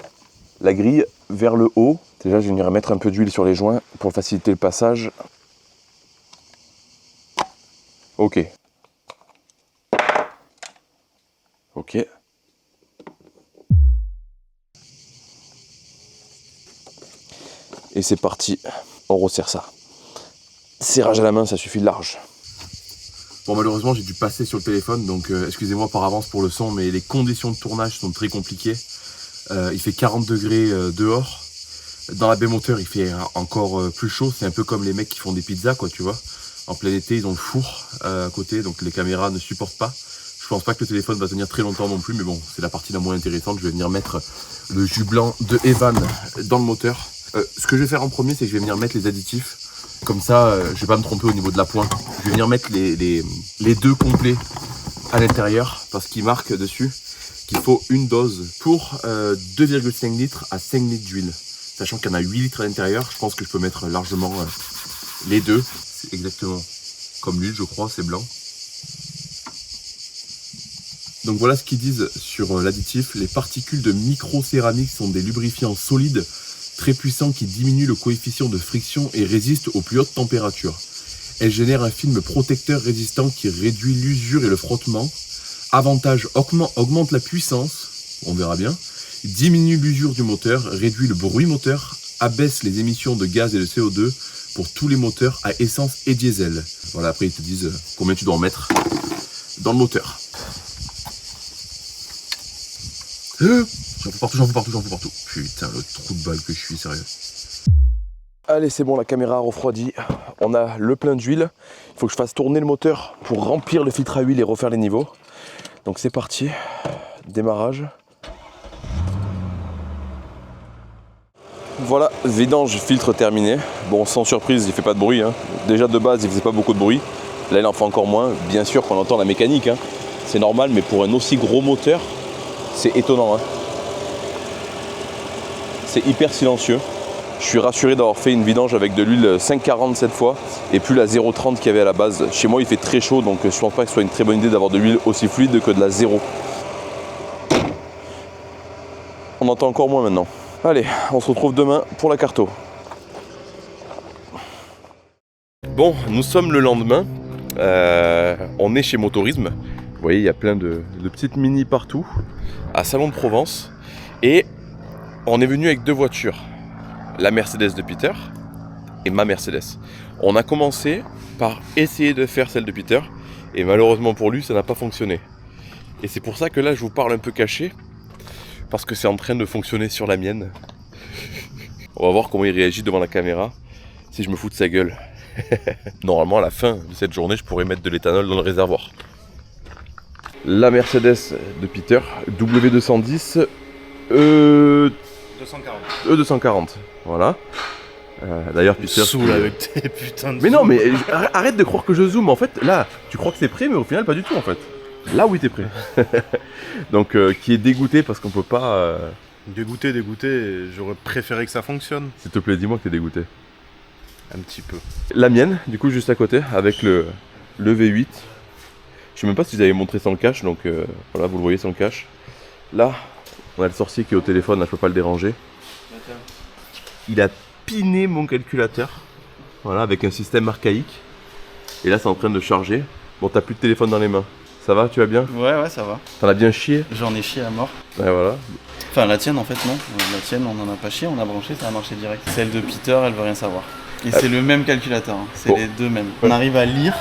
La grille vers le haut. Déjà, je vais venir mettre un peu d'huile sur les joints pour faciliter le passage. Ok. Ok. Et c'est parti, on resserre ça. Serrage à la main, ça suffit de large. Bon, malheureusement j'ai dû passer sur le téléphone, donc excusez-moi par avance pour le son, mais les conditions de tournage sont très compliquées. Il fait 40 degrés dehors. Dans la baie moteur il fait encore plus chaud, c'est un peu comme les mecs qui font des pizzas quoi, tu vois. En plein été ils ont le four à côté, donc les caméras ne supportent pas. Je pense pas que le téléphone va tenir très longtemps non plus, mais bon, c'est la partie la moins intéressante. Je vais venir mettre le jus blanc de Evan dans le moteur. Ce que je vais faire en premier, c'est que je vais venir mettre les additifs. Comme ça, je vais pas me tromper au niveau de la pointe. Je vais venir mettre les deux complets à l'intérieur parce qu'il marque dessus qu'il faut une dose pour 2,5 litres à 5 litres d'huile. Sachant qu'il y en a 8 litres à l'intérieur, je pense que je peux mettre largement les deux. C'est exactement comme l'huile, je crois, c'est blanc. Donc voilà ce qu'ils disent sur l'additif. Les particules de microcéramique sont des lubrifiants solides très puissants qui diminuent le coefficient de friction et résistent aux plus hautes températures. Elles génèrent un film protecteur résistant qui réduit l'usure et le frottement. Avantage, augmente la puissance, on verra bien, diminue l'usure du moteur, réduit le bruit moteur, abaisse les émissions de gaz et de CO2 pour tous les moteurs à essence et diesel. Voilà, après ils te disent combien tu dois en mettre dans le moteur. J'en fous partout. Putain, le trou de balle que je suis, sérieux. Allez, c'est bon, la caméra a refroidi. On a le plein d'huile. Il faut que je fasse tourner le moteur pour remplir le filtre à huile et refaire les niveaux. Donc c'est parti. Démarrage. Voilà, vidange filtre terminé. Bon, sans surprise, il fait pas de bruit. Hein. Déjà de base, il faisait pas beaucoup de bruit. Là, il en fait encore moins. Bien sûr qu'on entend la mécanique. Hein. C'est normal, mais pour un aussi gros moteur, c'est étonnant. Hein. C'est hyper silencieux. Je suis rassuré d'avoir fait une vidange avec de l'huile 5,40 cette fois et plus la 0,30 qu'il y avait à la base. Chez moi il fait très chaud, donc je pense pas que ce soit une très bonne idée d'avoir de l'huile aussi fluide que de la 0. On entend encore moins maintenant. Allez, on se retrouve demain pour la carto. Bon, nous sommes le lendemain. On est chez Motorisme. Vous voyez, il y a plein de petites mini partout. À Salon de Provence. Et on est venu avec deux voitures. La Mercedes de Peter et ma Mercedes. On a commencé par essayer de faire celle de Peter et malheureusement pour lui ça n'a pas fonctionné. Et c'est pour ça que là je vous parle un peu caché parce que c'est en train de fonctionner sur la mienne. On va voir comment il réagit devant la caméra si je me fous de sa gueule. Normalement à la fin de cette journée je pourrais mettre de l'éthanol dans le réservoir. La Mercedes de Peter W210 E240, voilà. D'ailleurs, Peter. Saoule avec tes putains de. Mais non, mais arrête de croire que je zoome. En fait, là, tu crois que c'est prêt, mais au final, pas du tout. En fait, là où il était prêt. Donc, qui est dégoûté parce qu'on peut pas. Dégoûté. J'aurais préféré que ça fonctionne. S'il te plaît, dis-moi que t'es dégoûté. Un petit peu. La mienne, du coup, juste à côté, avec le V8. Je sais même pas si vous avez montré sans le cache, donc voilà, vous le voyez sans le cache. Là. On a le sorcier qui est au téléphone, là je peux pas le déranger. Il a piné mon calculateur. Voilà, avec un système archaïque. Et là c'est en train de charger. Bon, t'as plus de téléphone dans les mains. Ça va, tu vas bien? Ouais, ça va. T'en as bien chié? J'en ai chié à mort. Ouais, voilà. Enfin, la tienne en fait, non. La tienne, on en a pas chié, on a branché, ça a marché direct. Celle de Peter, elle veut rien savoir. Et c'est le même calculateur, hein. C'est les deux mêmes. On arrive à lire,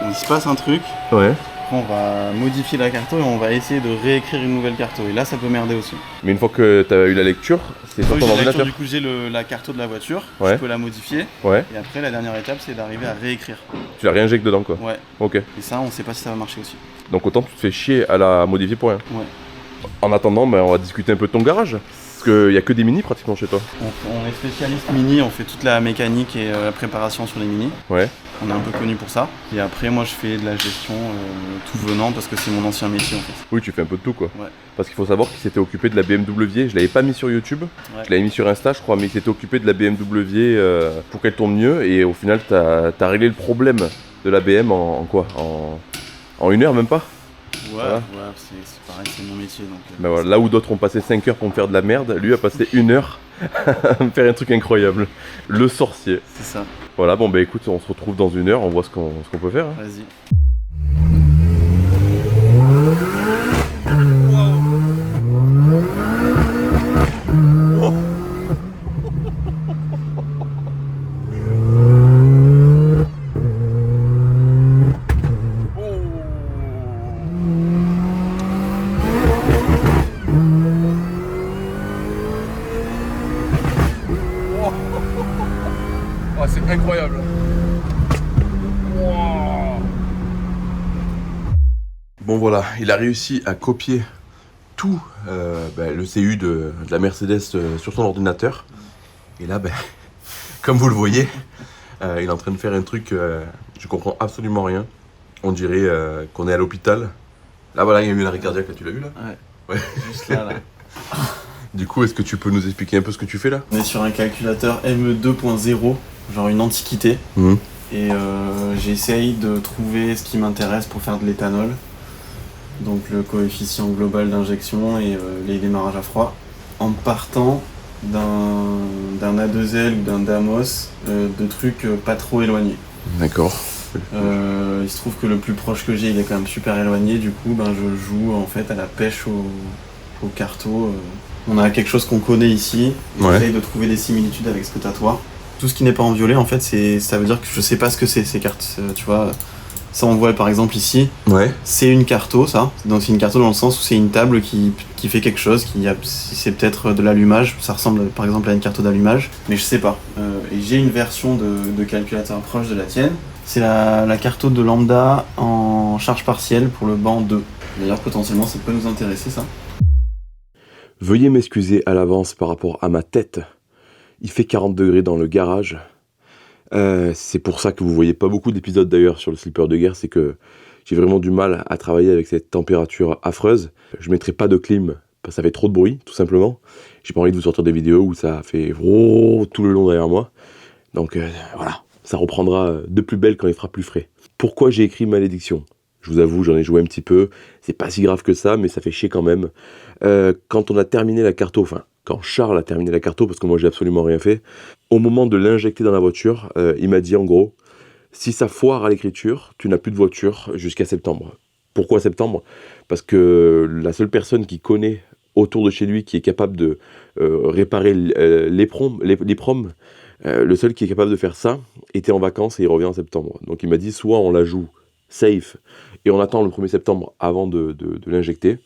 il se passe un truc. Ouais. On va modifier la carto et on va essayer de réécrire une nouvelle carto. Et là, ça peut merder aussi. Mais une fois que tu as eu la lecture, c'est sur ton ordinateur. Du coup, j'ai la carto de la voiture. Ouais. Je peux la modifier. Ouais. Et après, la dernière étape, c'est d'arriver à réécrire. Tu la réinjectes dedans, quoi. Ouais. Ok. Et ça, on sait pas si ça va marcher aussi. Donc autant tu te fais chier à la modifier pour rien. Ouais. En attendant, on va discuter un peu de ton garage. Parce qu'il n'y a que des Mini pratiquement chez toi. On est spécialiste Mini, on fait toute la mécanique et la préparation sur les Mini. Ouais. On est un peu connu pour ça. Et après, moi, je fais de la gestion tout venant parce que c'est mon ancien métier en fait. Oui, tu fais un peu de tout quoi. Ouais. Parce qu'il faut savoir qu'il s'était occupé de la BMW. Je l'avais pas mis sur YouTube, Ouais. je l'avais mis sur Insta, je crois, mais il s'était occupé de la BMW pour qu'elle tourne mieux. Et au final, t'as réglé le problème de la BM en quoi en 1 heure, même pas. Ouais, Voilà. ouais, c'est pareil, c'est mon métier. Donc, Ben voilà, là où d'autres ont passé 5 heures pour me faire de la merde, lui a passé 1 heure à me faire un truc incroyable. Le sorcier. c'est ça. Voilà, bon bah écoute, on se retrouve dans 1 heure, on voit ce qu'on peut faire. Hein. Vas-y. Oh, c'est incroyable. Bon voilà, il a réussi à copier tout le CU de la Mercedes sur son ordinateur. Et là, comme vous le voyez, il est en train de faire un truc, je comprends absolument rien. On dirait qu'on est à l'hôpital. Là voilà, il y a eu l'arrêt cardiaque, là, tu l'as vu là? Ouais. Juste là. Du coup, est-ce que tu peux nous expliquer un peu ce que tu fais là? On est sur un calculateur ME 2.0, genre une antiquité. Et j'essaye de trouver ce qui m'intéresse pour faire de l'éthanol. Donc le coefficient global d'injection et les démarrages à froid. En partant d'un A2L ou d'un Damos, de trucs pas trop éloignés. D'accord. Il se trouve que le plus proche que j'ai, il est quand même super éloigné. Du coup, je joue en fait à la pêche au carto. On a quelque chose qu'on connaît ici. Ouais. J'essaye de trouver des similitudes avec ce que t'as toi. Tout ce qui n'est pas en violet, en fait, ça veut dire que je sais pas ce que c'est ces cartes. Tu vois, ça on voit par exemple ici. Ouais. C'est une carto, ça. Donc c'est une carto dans le sens où c'est une table qui fait quelque chose. C'est peut-être de l'allumage. Ça ressemble par exemple à une carto d'allumage, mais je sais pas. Et j'ai une version de calculateur proche de la tienne. C'est la carto de lambda en charge partielle pour le banc 2. D'ailleurs, potentiellement, ça peut nous intéresser, ça. Veuillez m'excuser à l'avance par rapport à ma tête. Il fait 40 degrés dans le garage. C'est pour ça que vous voyez pas beaucoup d'épisodes d'ailleurs sur le slipper de guerre, c'est que j'ai vraiment du mal à travailler avec cette température affreuse. Je mettrai pas de clim, parce que ça fait trop de bruit, tout simplement. J'ai pas envie de vous sortir des vidéos où ça fait tout le long derrière moi. Donc voilà, ça reprendra de plus belle quand il fera plus frais. Pourquoi j'ai écrit Malédiction ? Je vous avoue, j'en ai joué un petit peu. C'est pas si grave que ça, mais ça fait chier quand même. Quand on a terminé la carto, enfin, quand Charles a terminé la carto, parce que moi j'ai absolument rien fait, au moment de l'injecter dans la voiture, il m'a dit en gros, si ça foire à l'écriture, tu n'as plus de voiture jusqu'à septembre. Pourquoi septembre ? Parce que la seule personne qui connaît autour de chez lui qui est capable de réparer les proms, le seul qui est capable de faire ça était en vacances et il revient en septembre. Donc il m'a dit soit on la joue safe et on attend le 1er septembre avant de l'injecter,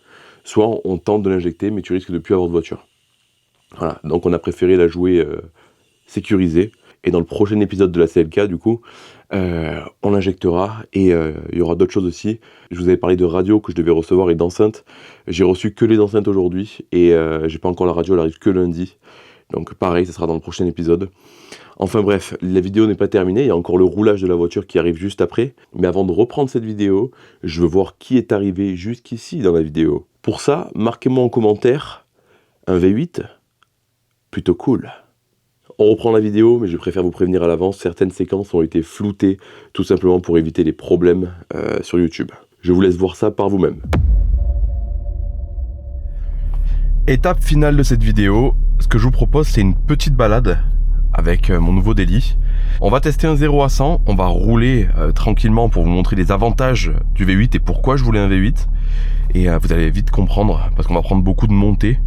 soit on tente de l'injecter mais tu risques de plus avoir de voiture. Voilà, donc on a préféré la jouer sécurisée. Et dans le prochain épisode de la CLK, du coup, on l'injectera et il y aura d'autres choses aussi. Je vous avais parlé de radio que je devais recevoir et d'enceintes. J'ai reçu que les enceintes aujourd'hui et j'ai pas encore la radio, elle arrive que lundi. Donc pareil, ça sera dans le prochain épisode. Enfin bref, la vidéo n'est pas terminée, il y a encore le roulage de la voiture qui arrive juste après. Mais avant de reprendre cette vidéo, je veux voir qui est arrivé jusqu'ici dans la vidéo. Pour ça, marquez-moi en commentaire un V8 plutôt cool. On reprend la vidéo, mais je préfère vous prévenir à l'avance, certaines séquences ont été floutées, tout simplement pour éviter les problèmes sur YouTube. Je vous laisse voir ça par vous-même. Étape finale de cette vidéo, ce que je vous propose c'est une petite balade avec mon nouveau Daily. On va tester un 0 à 100, on va rouler tranquillement pour vous montrer les avantages du V8 et pourquoi je voulais un V8. Et vous allez vite comprendre, parce qu'on va prendre beaucoup de montées.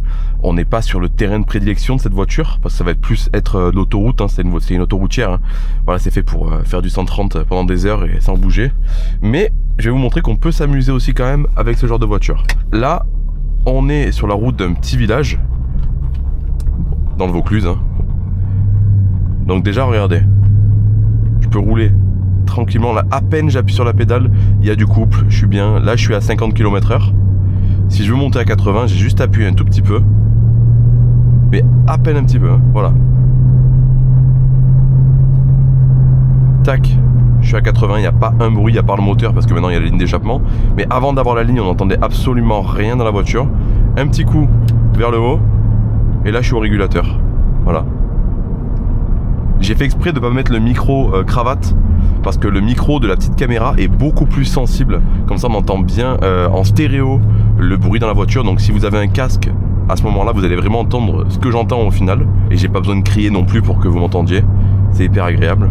On n'est pas sur le terrain de prédilection de cette voiture, parce que ça va plus être l'autoroute, hein, c'est une autoroutière. Hein. Voilà, c'est fait pour faire du 130 pendant des heures et sans bouger. Mais je vais vous montrer qu'on peut s'amuser aussi quand même avec ce genre de voiture. Là, on est sur la route d'un petit village, dans le Vaucluse. Hein. Donc déjà, regardez, je peux rouler tranquillement, là, à peine j'appuie sur la pédale, il y a du couple, je suis bien, là je suis à 50 km/h. Si je veux monter à 80, j'ai juste appuyé un tout petit peu. Mais à peine un petit peu, hein. Voilà. Tac, je suis à 80, il n'y a pas un bruit à part le moteur parce que maintenant il y a la ligne d'échappement. Mais avant d'avoir la ligne, on n'entendait absolument rien dans la voiture. Un petit coup vers le haut, et là je suis au régulateur. Voilà. J'ai fait exprès de ne pas mettre le micro cravate parce que le micro de la petite caméra est beaucoup plus sensible. Comme ça on entend bien en stéréo le bruit dans la voiture. Donc si vous avez un casque, à ce moment-là vous allez vraiment entendre ce que j'entends au final. Et j'ai pas besoin de crier non plus pour que vous m'entendiez. C'est hyper agréable.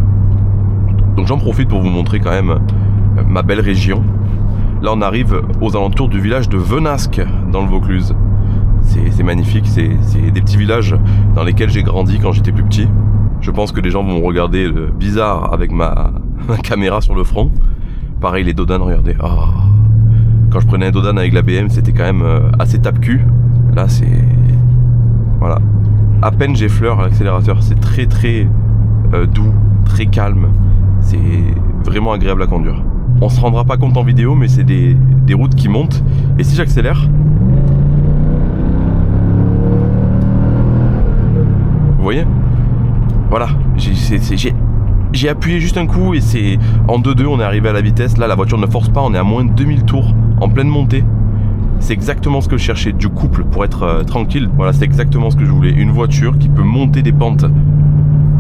Donc j'en profite pour vous montrer quand même ma belle région. Là on arrive aux alentours du village de Venasque dans le Vaucluse. C'est magnifique, c'est des petits villages dans lesquels j'ai grandi quand j'étais plus petit. Je pense que les gens vont me regarder bizarre avec ma caméra sur le front. Pareil les dodanes, regardez. Oh. Quand je prenais un dodane avec la BM, c'était quand même assez tape-cul. Là c'est... Voilà. À peine j'effleure l'accélérateur, c'est très doux, très calme. C'est vraiment agréable à conduire. On se rendra pas compte en vidéo, mais c'est des routes qui montent. Et si j'accélère, vous voyez, voilà, j'ai appuyé juste un coup et c'est en 2-2 on est arrivé à la vitesse. Là la voiture ne force pas, on est à moins de 2000 tours en pleine montée. C'est exactement ce que je cherchais, du couple pour être tranquille. Voilà, c'est exactement ce que je voulais. Une voiture qui peut monter des pentes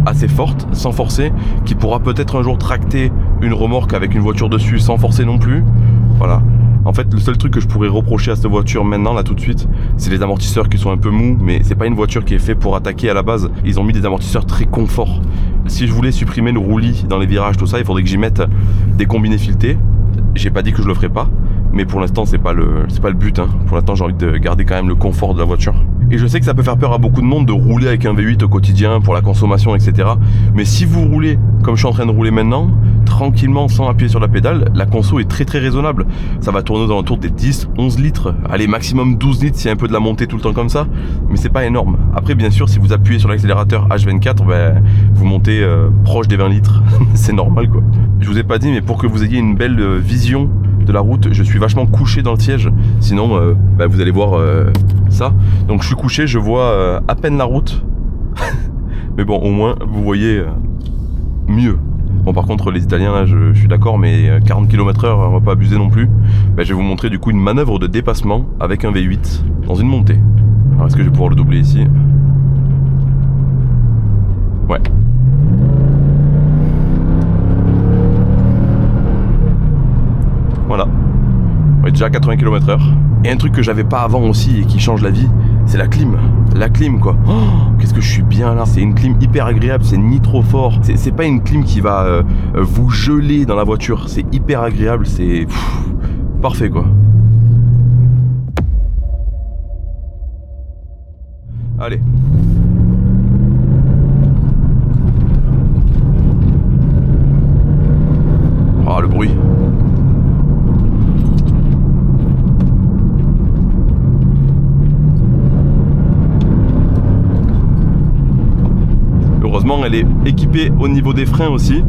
assez forte, sans forcer, qui pourra peut-être un jour tracter une remorque avec une voiture dessus sans forcer non plus. Voilà. En fait, le seul truc que je pourrais reprocher à cette voiture maintenant, là tout de suite, c'est les amortisseurs qui sont un peu mous, mais c'est pas une voiture qui est faite pour attaquer à la base. Ils ont mis des amortisseurs très confort. Si je voulais supprimer le roulis dans les virages, tout ça, il faudrait que j'y mette des combinés filetés. J'ai pas dit que je le ferais pas, mais pour l'instant c'est pas le but, hein. Pour l'instant j'ai envie de garder quand même le confort de la voiture. Et je sais que ça peut faire peur à beaucoup de monde de rouler avec un V8 au quotidien pour la consommation, etc. Mais si vous roulez comme je suis en train de rouler maintenant, tranquillement sans appuyer sur la pédale, la conso est très raisonnable. Ça va tourner aux alentours des 10-11 litres, allez maximum 12 litres s'il y a un peu de la montée tout le temps comme ça, mais c'est pas énorme. Après bien sûr si vous appuyez sur l'accélérateur H24, vous montez proche des 20 litres, c'est normal quoi. Je vous ai pas dit, mais pour que vous ayez une belle vision de la route, je suis vachement couché dans le siège, sinon vous allez voir ça. Donc je suis couché, je vois à peine la route, mais bon au moins vous voyez mieux. Bon par contre les Italiens là je suis d'accord, mais 40 km/h on va pas abuser non plus. Je vais vous montrer du coup une manœuvre de dépassement avec un V8 dans une montée. Alors est-ce que je vais pouvoir le doubler ici? Ouais. Voilà. On est déjà à 80 km/h. Et un truc que j'avais pas avant aussi et qui change la vie, c'est la clim. La clim quoi. Oh, qu'est-ce que je suis bien là. C'est une clim hyper agréable, c'est ni trop fort. C'est pas une clim qui va vous geler dans la voiture. C'est hyper agréable, c'est parfait quoi. Allez. Oh le bruit. Heureusement, elle est équipée au niveau des freins aussi.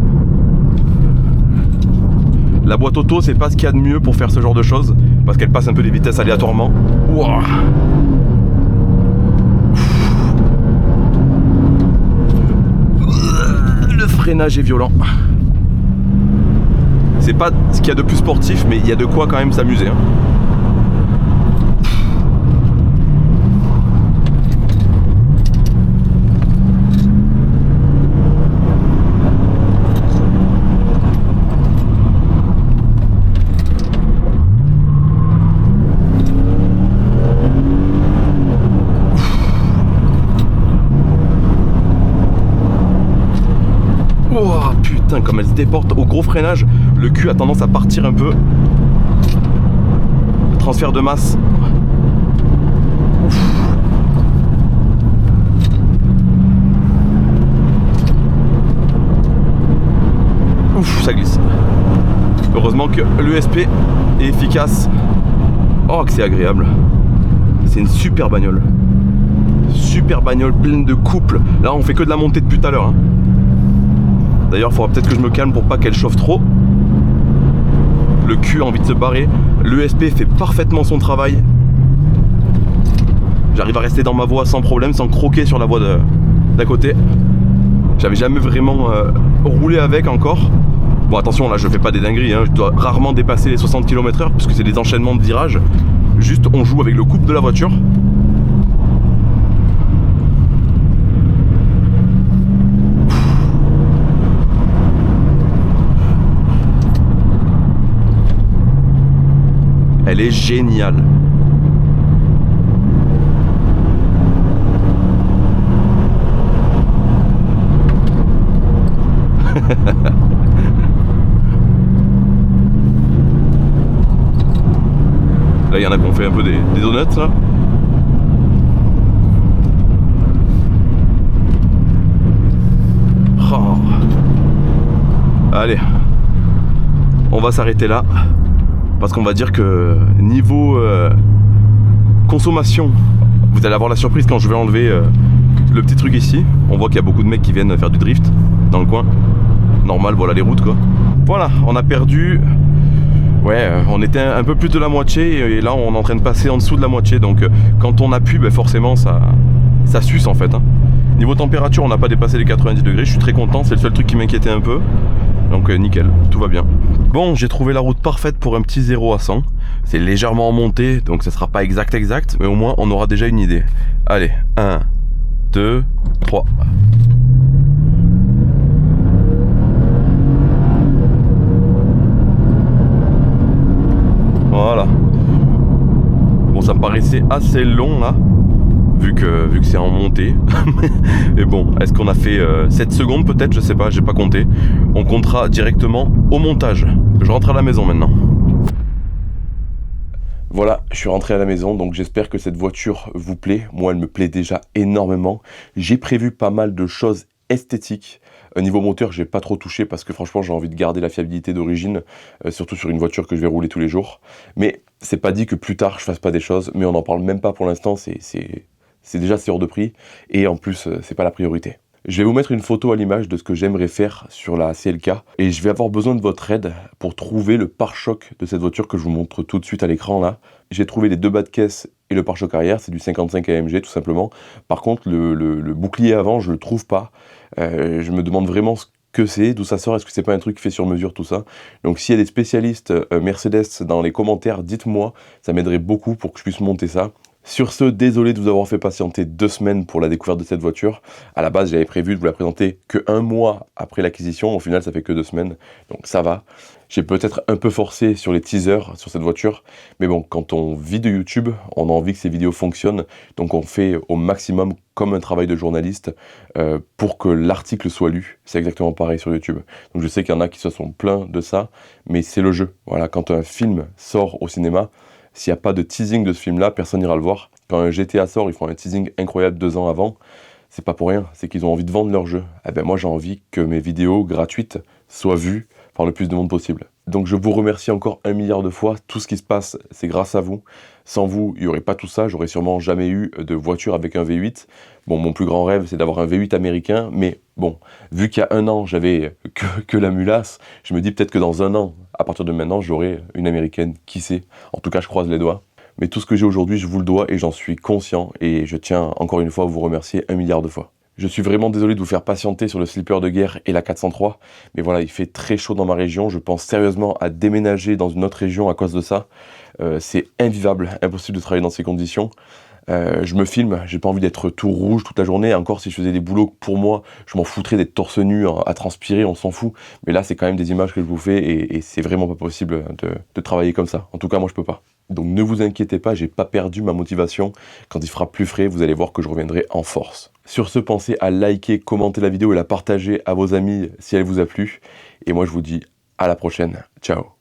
La boîte auto, c'est pas ce qu'il y a de mieux pour faire ce genre de choses, parce qu'elle passe un peu les vitesses aléatoirement. Ouah. Le freinage est violent. C'est pas ce qu'il y a de plus sportif, mais il y a de quoi quand même s'amuser, hein. Oh putain, comme elle se déporte au gros freinage, le cul a tendance à partir un peu. Le transfert de masse. Ouf. Ouf, ça glisse. Heureusement que l'ESP est efficace. Oh, que c'est agréable. C'est une super bagnole. Super bagnole pleine de couple. Là, on fait que de la montée depuis tout à l'heure, hein. D'ailleurs, il faudra peut-être que je me calme pour pas qu'elle chauffe trop. Le cul a envie de se barrer. L'ESP fait parfaitement son travail. J'arrive à rester dans ma voie sans problème, sans croquer sur la voie d'à côté. J'avais jamais vraiment roulé avec encore. Bon attention, là je fais pas des dingueries, hein. Je dois rarement dépasser les 60 km/h parce que c'est des enchaînements de virages. Juste on joue avec le couple de la voiture. Elle est géniale. Là, il y en a qui ont fait un peu des donuts, là. Oh. Allez, on va s'arrêter là. Parce qu'on va dire que niveau consommation, vous allez avoir la surprise quand je vais enlever le petit truc ici. On voit qu'il y a beaucoup de mecs qui viennent faire du drift dans le coin. Normal, voilà les routes quoi. Voilà, on a perdu... Ouais, on était un peu plus de la moitié et là on est en train de passer en dessous de la moitié. Donc quand on appuie, ben forcément ça suce en fait. Hein. Niveau température, on n'a pas dépassé les 90 degrés. Je suis très content, c'est le seul truc qui m'inquiétait un peu. Donc nickel, tout va bien. Bon, j'ai trouvé la route parfaite pour un petit 0 à 100. C'est légèrement en montée, donc ça sera pas exact, mais au moins on aura déjà une idée. Allez, 1, 2, 3. Voilà. Bon, ça me paraissait assez long là, vu que c'est en montée. Mais bon, est-ce qu'on a fait 7 secondes peut-être? Je sais pas, j'ai pas compté. On comptera directement au montage. Je rentre à la maison maintenant. Voilà, je suis rentré à la maison, donc j'espère que cette voiture vous plaît. Moi, elle me plaît déjà énormément. J'ai prévu pas mal de choses esthétiques. Niveau moteur, j'ai pas trop touché parce que franchement, j'ai envie de garder la fiabilité d'origine, surtout sur une voiture que je vais rouler tous les jours. Mais c'est pas dit que plus tard, je fasse pas des choses, mais on n'en parle même pas pour l'instant, c'est déjà hors de prix, et en plus, c'est pas la priorité. Je vais vous mettre une photo à l'image de ce que j'aimerais faire sur la CLK, et je vais avoir besoin de votre aide pour trouver le pare-choc de cette voiture que je vous montre tout de suite à l'écran là. J'ai trouvé les deux bas de caisse et le pare-choc arrière, c'est du 55 AMG tout simplement. Par contre, le bouclier avant, je le trouve pas. Je me demande vraiment ce que c'est, d'où ça sort, est-ce que c'est pas un truc fait sur mesure tout ça. Donc s'il y a des spécialistes Mercedes dans les commentaires, dites-moi, ça m'aiderait beaucoup pour que je puisse monter ça. Sur ce, désolé de vous avoir fait patienter 2 semaines pour la découverte de cette voiture. À la base, j'avais prévu de vous la présenter que 1 mois après l'acquisition. Au final, ça fait que 2 semaines, donc ça va. J'ai peut-être un peu forcé sur les teasers sur cette voiture, mais bon, quand on vit de YouTube, on a envie que ces vidéos fonctionnent, donc on fait au maximum comme un travail de journaliste pour que l'article soit lu. C'est exactement pareil sur YouTube. Donc je sais qu'il y en a qui se sont plaints de ça, mais c'est le jeu. Voilà, quand un film sort au cinéma, s'il n'y a pas de teasing de ce film-là, personne n'ira le voir. Quand un GTA sort, ils font un teasing incroyable 2 ans avant. C'est pas pour rien, c'est qu'ils ont envie de vendre leur jeu. Eh ben moi, j'ai envie que mes vidéos gratuites soient vues par le plus de monde possible. Donc je vous remercie encore 1 milliard de fois. Tout ce qui se passe, c'est grâce à vous. Sans vous, il n'y aurait pas tout ça. J'aurais sûrement jamais eu de voiture avec un V8. Bon, mon plus grand rêve, c'est d'avoir un V8 américain. Mais bon, vu qu'il y a 1 an, j'avais que la Mulasse, je me dis peut-être que dans 1 an, à partir de maintenant, j'aurai une américaine. Qui sait? En tout cas, je croise les doigts. Mais tout ce que j'ai aujourd'hui, je vous le dois et j'en suis conscient. Et je tiens encore une fois à vous remercier 1 milliard de fois. Je suis vraiment désolé de vous faire patienter sur le slipper de guerre et la 403, mais voilà, il fait très chaud dans ma région, je pense sérieusement à déménager dans une autre région à cause de ça. C'est invivable, impossible de travailler dans ces conditions. Je me filme, j'ai pas envie d'être tout rouge toute la journée, encore si je faisais des boulots pour moi, je m'en foutrais d'être torse nu à transpirer, on s'en fout. Mais là, c'est quand même des images que je vous fais et c'est vraiment pas possible de travailler comme ça. En tout cas, moi, je peux pas. Donc ne vous inquiétez pas, j'ai pas perdu ma motivation. Quand il fera plus frais, vous allez voir que je reviendrai en force. Sur ce, pensez à liker, commenter la vidéo et la partager à vos amis si elle vous a plu. Et moi, je vous dis à la prochaine. Ciao.